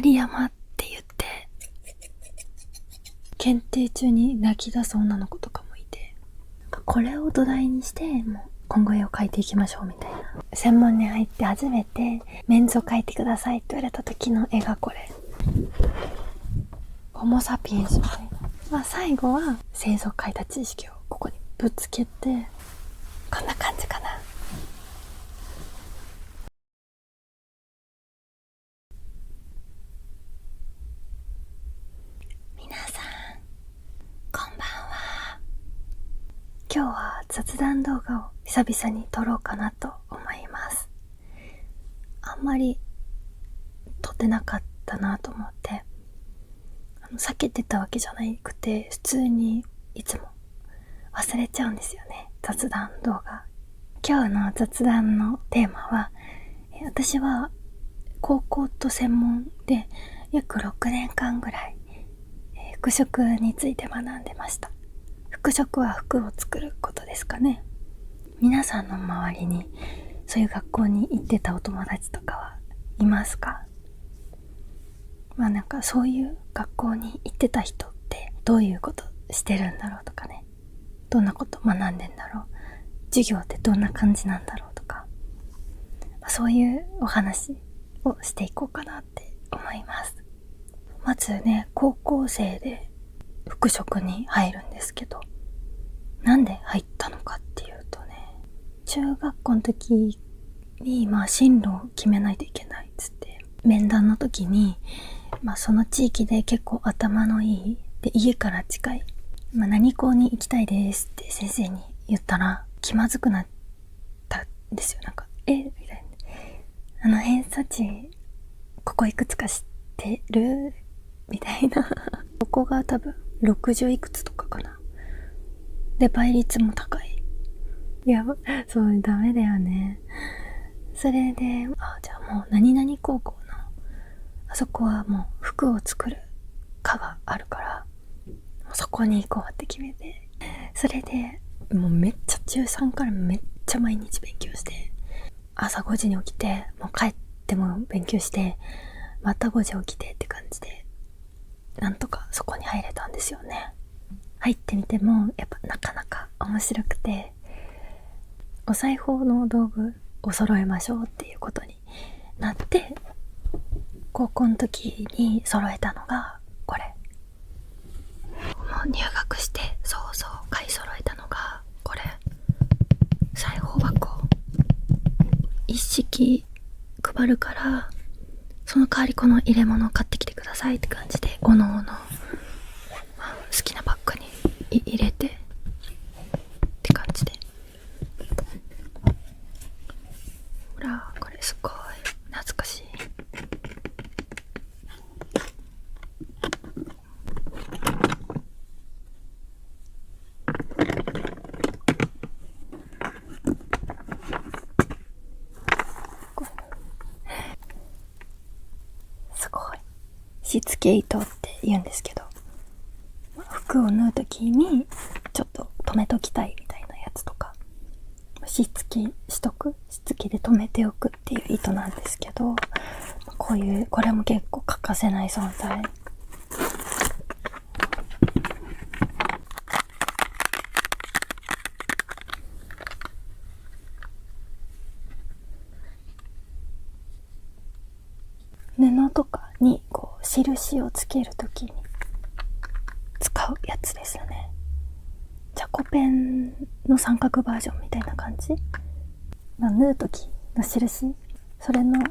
針山って言って、検定中に泣き出す女の子とかもいて、これを土台にして、もう今後絵を描いていきましょうみたいな。専門に入って初めてメンズを描いてくださいって言われた時の絵がこれ。ホモサピエンスみたいな。まあ最後は製造描いた知識をここにぶつけて、こんな感じかな。皆さん、こんばんは。今日は雑談動画を久々に撮ろうかなと思います。あんまり撮ってなかったなと思って、避けてたわけじゃなくて、普通にいつも忘れちゃうんですよね、雑談動画。今日の雑談のテーマは、私は高校と専門で約6年間ぐらい、服飾について学んでました。服飾は服を作ることですかね。皆さんの周りにそういう学校に行ってたお友達とかはいますか？まあなんかそういう学校に行ってた人ってどういうことしてるんだろうとかね、どんなこと学んでんだろう、授業ってどんな感じなんだろうとか、そういうお話をしていこうかなって思います。まずね、高校生で服飾に入るんですけど、なんで入ったのかっていうとね、中学校の時に進路を決めないといけないっつって面談の時に、その地域で結構頭のいいで家から近い、何校に行きたいですって先生に言ったら気まずくなったんですよ。なんかみたいな、偏差値ここいくつか知ってるみたいなここが多分60いくつとかかな。で倍率も高い。いや、そうダメだよね。それでじゃあもう何々高校のあそこはもう服を作る科があるからそこに行こうって決めて、それでもうめっちゃ中3からめっちゃ毎日勉強して、朝5時に起きて、もう帰っても勉強して、また5時起きてって感じで、なんとかそこに入れたんですよね。入ってみてもやっぱなかなか面白くて、お裁縫の道具を揃えましょうっていうことになって、高校の時に揃えたのがこれ。もう入学してそう買い揃えたのがこれ、裁縫箱。一式配るからその代わりこの入れ物を買ってきてくださいって感じで、おのおの好きなバッグに入れてって感じで、ほらこれすごい懐かしい。すごいしつけ糸って言うんですけど、服を縫うときにちょっと留めときたいみたいなやつとか、しつけで留めておくっていう糸なんですけど、これも結構欠かせない存在。布とかに印をつけるときに使うやつですね。チャコペンの三角バージョンみたいな感じ。縫うときの印、それの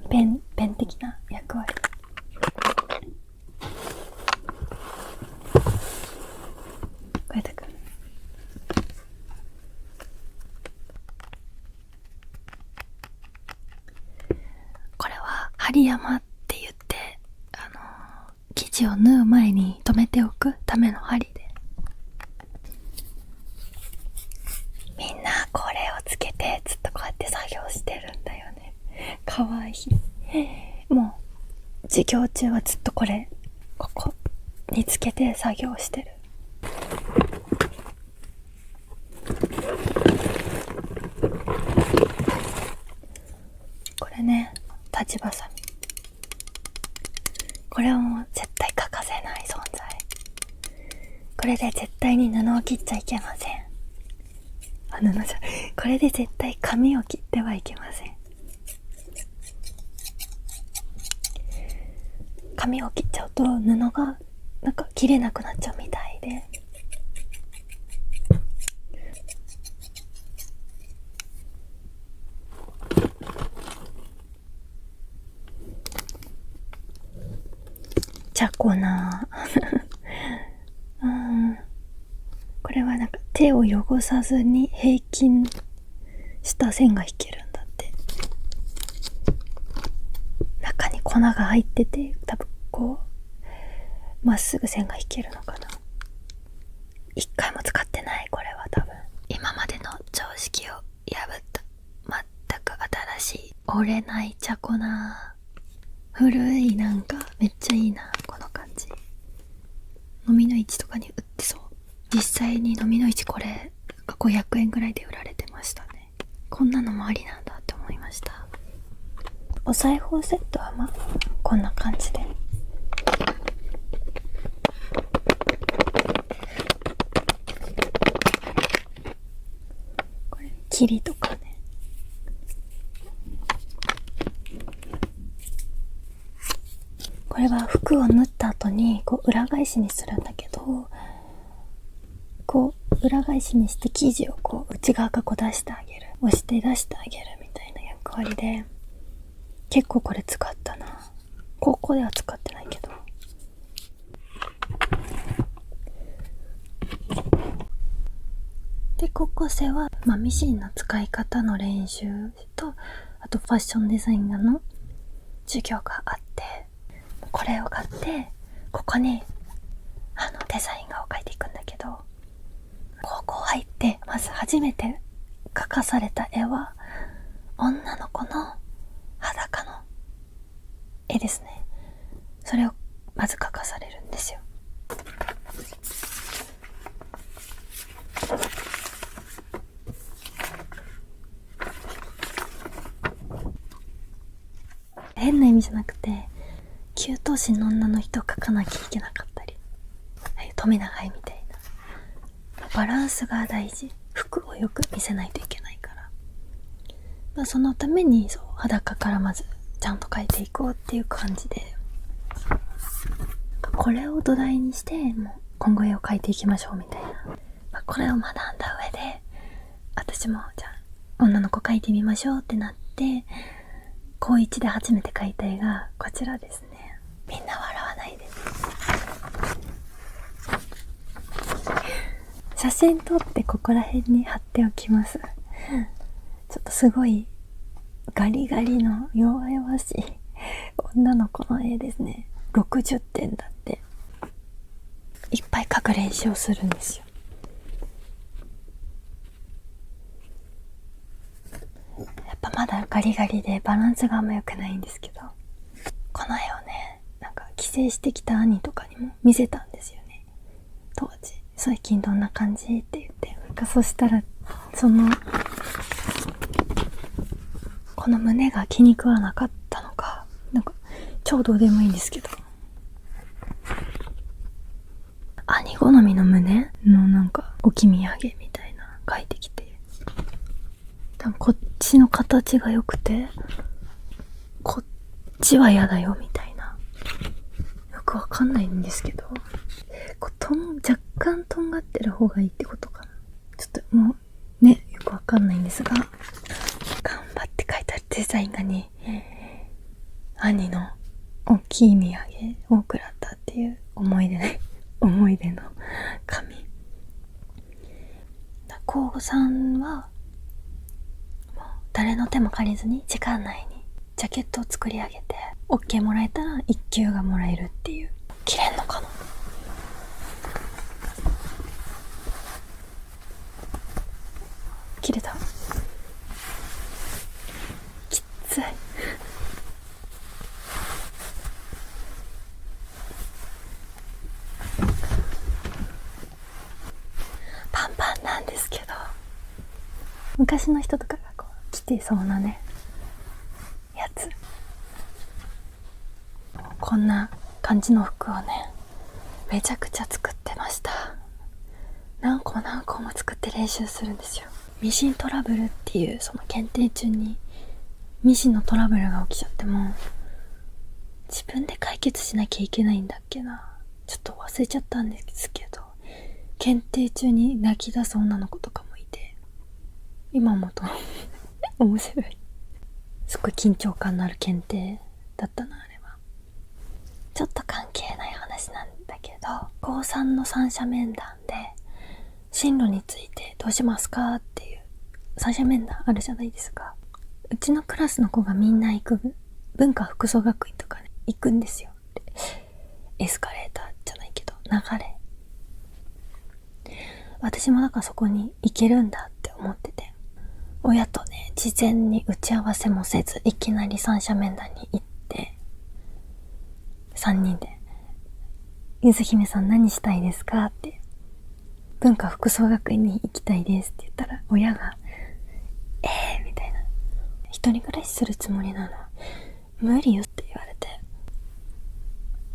ペン的な役割。これだけ。これは針山って言って、生地を縫う前に留めておくための針で、みんなこれをつけてずっとこうやって作業してるんだよね。かわいい。もう授業中はずっとここにつけて作業してる。これね、立ちばさみ。これはもう絶対欠かせない存在。これで絶対に布を切っちゃいけません。これで絶対髪を切ってはいけません。髪を切っちゃうと布がなんか切れなくなっちゃうみたいで、チャコなこれはなんか手を汚さずに平均した線が引けるんだって。中に粉が入ってて、多分こうまっすぐ線が引けるのかな。一回も使ってない。これは多分今までの常識を破った全く新しい折れないチャコな。古い、なんかめっちゃいいなこの感じ。飲みの市とかに売ってそう。実際に飲みの市これ500円ぐらいで売られてましたね。こんなのもありなんだって思いました。お裁縫セットはまあこんな感じで、これ切りとかね。これは服を縫った後にこう裏返しにするんだけど、こう裏返しにして生地をこう内側からこう出してあげる、押して出してあげるみたいな役割で、結構これ使ったな。高校では使ってないけど。で高校生は、ミシンの使い方の練習と、あとファッションデザイナーの授業があって、これを買ってここにデザイン画を描いていくんだけど、高校入ってまず初めて描かされた絵は女の子の裸の絵ですね。それをまず描かされるんですよ。変な意味じゃなくて、9頭身の女の人を描かなきゃいけなかったり、富永愛みたいなバランスが大事。服をよく見せないといけないから、そのために裸からまずちゃんと描いていこうっていう感じで、これを土台にしてもう今後絵を描いていきましょうみたいな、これを学んだ上で私もじゃあ女の子描いてみましょうってなって、高1で初めて描いた絵がこちらですね。みんな笑わないでね。写真撮ってここら辺に貼っておきます。ちょっとすごいガリガリの弱々しい女の子の絵ですね。60点だって。いっぱい描く練習をするんですよ。やっぱまだガリガリでバランスがあんま良くないんですけど、この絵をね、なんか帰省してきた兄とかにも見せたんですよね、当時。最近どんな感じって言って、そしたらこの胸が気に食わなかったのか、なんか超どうでもいいんですけど、兄好みの胸のなんか置き土産みたいな描いてきて、多分こっちの形が良くてこっちは嫌だよみたいな、よくわかんないんですけど、若干とんがってる方がいいってことかな。ちょっともうね、よくわかんないんですが、頑張って描いたデザイン画に兄の大きい土産を食らったっていう思い出の紙。高3はもう誰の手も借りずに時間内にジャケットを作り上げて OK もらえたら1級がもらえるっていう。切れんのかな。切れた。きつい。パンパンなんですけど、昔の人とかがこう着てそうなねやつ、こんな感じの服をね、めちゃくちゃ作ってました。何個も作って練習するんですよ。ミシントラブルっていう、その検定中にミシンのトラブルが起きちゃっても自分で解決しなきゃいけないんだっけな、ちょっと忘れちゃったんですけど、検定中に泣き出す女の子とかもいて、今思うと面白い。すっごい緊張感のある検定だったな、あれは。ちょっと関係ない話なんだけど、高3の三者面談で進路についてどうしますかっていう三者面談あるじゃないですか。うちのクラスの子がみんな行く文化服装学院とかね、行くんですよ。エスカレーターじゃないけど流れ、私もだからそこに行けるんだって思ってて、親とね、事前に打ち合わせもせずいきなり三者面談に行って、3人でゆず姫さん何したいですかって、文化服装学院に行きたいですって言ったら、親がみたいな、一人暮らしするつもりなの、無理よって言われて、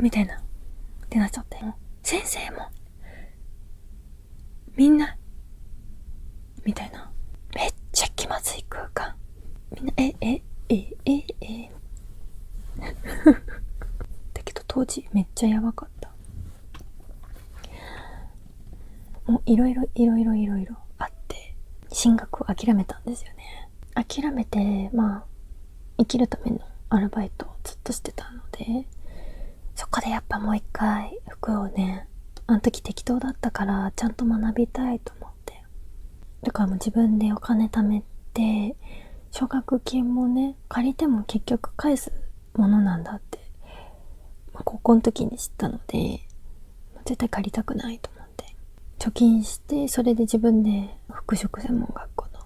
みたいなってなっちゃって、先生もみんなみたいな、めっちゃ気まずい空間。みんなだけど当時めっちゃやばかった。もういろいろあって進学を諦めたんですよね。諦めて、生きるためのアルバイトをずっとしてたので、そこでやっぱもう一回服をね、あの時適当だったからちゃんと学びたいと思って、だからもう自分でお金貯めて、奨学金もね、借りても結局返すものなんだって、高校の時に知ったので、絶対借りたくないと思って貯金して、それで自分で服飾専門学校の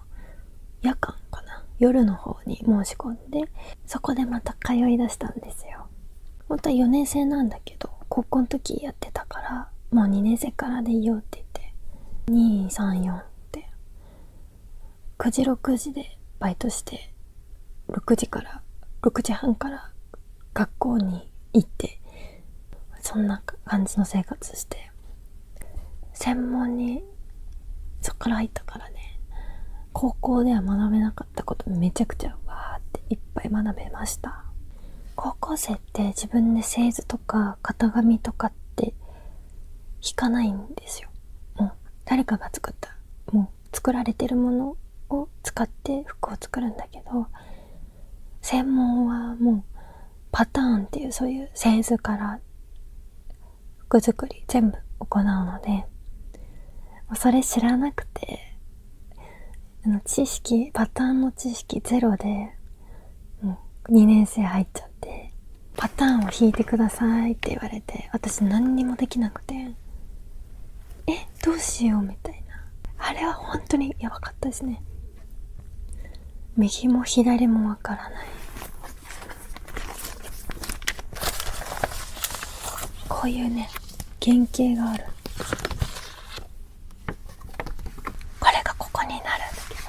夜間かな、夜の方に申し込んで、そこでまた通い出したんですよ。本当は4年生なんだけど、高校の時やってたからもう2年生からでいいよって言って、234って9時6時でバイトして、6時半から学校に行って、そんな感じの生活して、専門にそっから入ったからね、高校では学べなかったことめちゃくちゃわーっていっぱい学べました。高校生って自分で製図とか型紙とかって引かないんですよ。もう誰かが作った、もう作られてるものを使って服を作るんだけど、専門はもうパターンっていう、そういう製図から服作り全部行うので、それ知らなくて、パターンの知識ゼロで、もう2年生入っちゃって、パターンを引いてくださいって言われて、私何にもできなくて、どうしようみたいな。あれは本当にやばかったですね。右も左もわからない。こういうね、原型がある。これがここになるんだけど、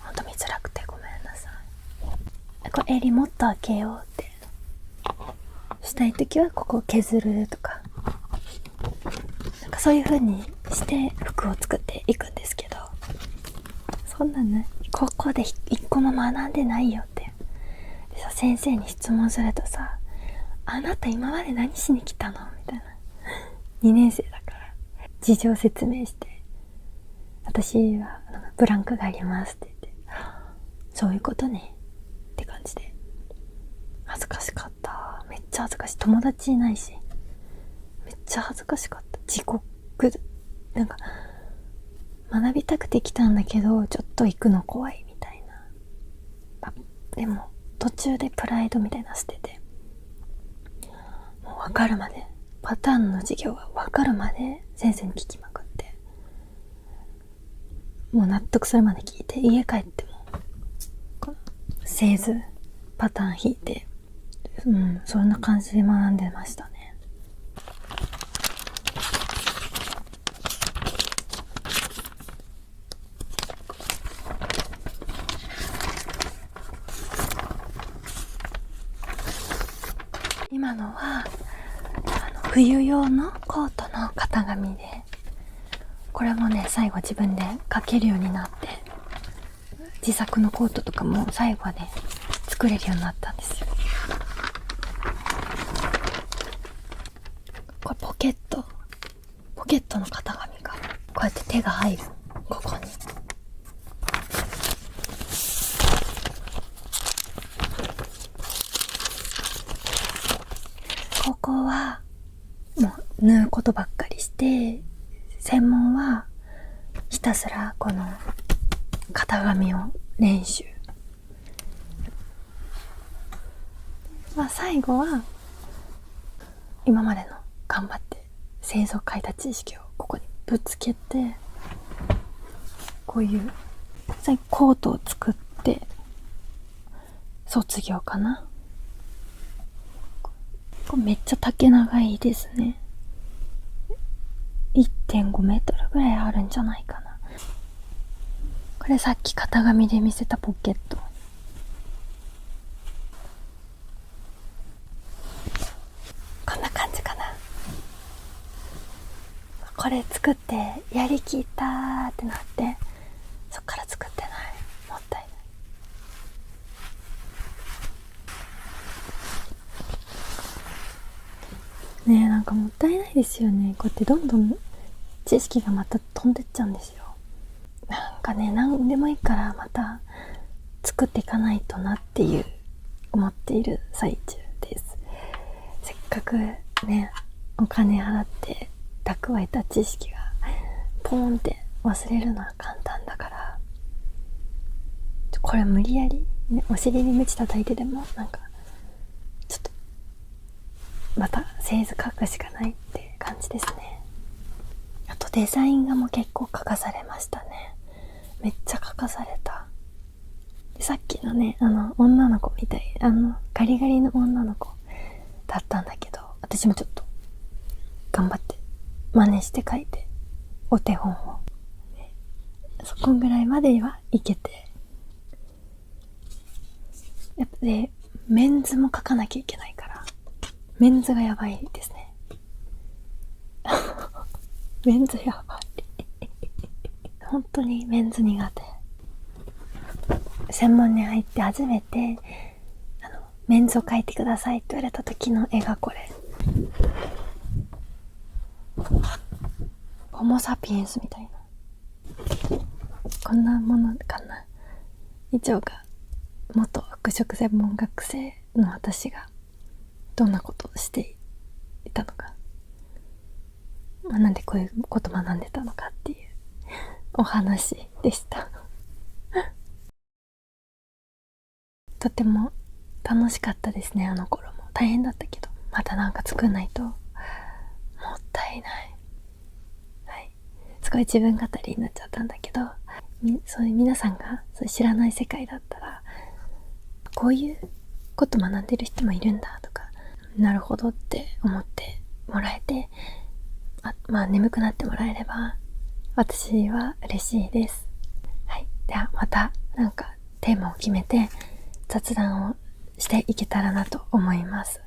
ほんと見づらくてごめんなさい。これ襟もっと開けようってしたいときはここを削るとか、なんかそういう風にして服を作っていくんですけど、そんなね、高校で一個も学んでないよって。でさ、先生に質問するとさ、あなた今まで何しに来たのみたいな。2年生だから事情説明して、私はブランクがありますって言って、そういうことねって感じで、恥ずかしかった。めっちゃ恥ずかしい。友達いないしめっちゃ恥ずかしかった。地獄。なんか学びたくて来たんだけど、ちょっと行くの怖いみたいな。でも途中でプライドみたいな捨てて、もう分かるまで、パターンの授業が分かるまで先生に聞きまくって、もう納得するまで聞いて、家帰ってもこの製図パターン引いて、そんな感じで学んでましたね。今のは冬用のコートの型紙で、これもね最後自分で描けるようになって、自作のコートとかも最後はね作れるようになったんですよ。これポケットの型紙がこうやって手が入る、ここにここはもう縫うことばっかりして、専門はひたすらこの型紙を練習。最後は今までの頑張って製造書いた知識をここにぶつけて、こういうコートを作って卒業かな。これめっちゃ丈長いですね。1.5 メートルぐらいあるんじゃないかな。これさっき型紙で見せたポケット。こんな感じかな。これ作ってやりきったーってなって、そっから作ってない。もったいないね。なんかもったいないですよね。こうやってどんどん知識がまた飛んでっちゃうんですよ。なんかね、何でもいいからまた作っていかないとなっていう思っている最中です。せっかくねお金払って蓄えた知識がポーンって忘れるのは簡単だから、これ無理やり、ね、お尻に鞭叩いてでもなんかちょっとまた製図書くしかないって感じですね。あとデザイン画も結構書かされましたね。めっちゃ書かされた。でさっきのね女の子みたい、ガリガリの女の子だったんだけど、私もちょっと頑張って真似して書いてお手本を、ね、そこぐらいまではいけて、やっぱでメンズも書かなきゃいけないから、メンズがやばいですね。メンズやばい。本当にメンズ苦手。専門に入って初めてメンズを描いてくださいって言われた時の絵がこれ。ホモサピエンスみたいな、こんなものかな。以上が元服飾専門学生の私がどんなことをしていたのか、なんでこういうこと学んでたのかっていうお話でしたとても楽しかったですね。あの頃も大変だったけど、またなんか作んないともったいない。はい、すごい自分語りになっちゃったんだけど、そういう皆さんがそういう知らない世界だったら、こういうこと学んでる人もいるんだとか、なるほどって思ってもらえて、眠くなってもらえれば私は嬉しいです。はい、ではまたなんかテーマを決めて雑談をしていけたらなと思います。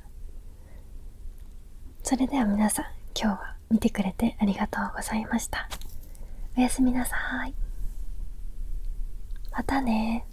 それでは皆さん、今日は見てくれてありがとうございました。おやすみなさい。またね。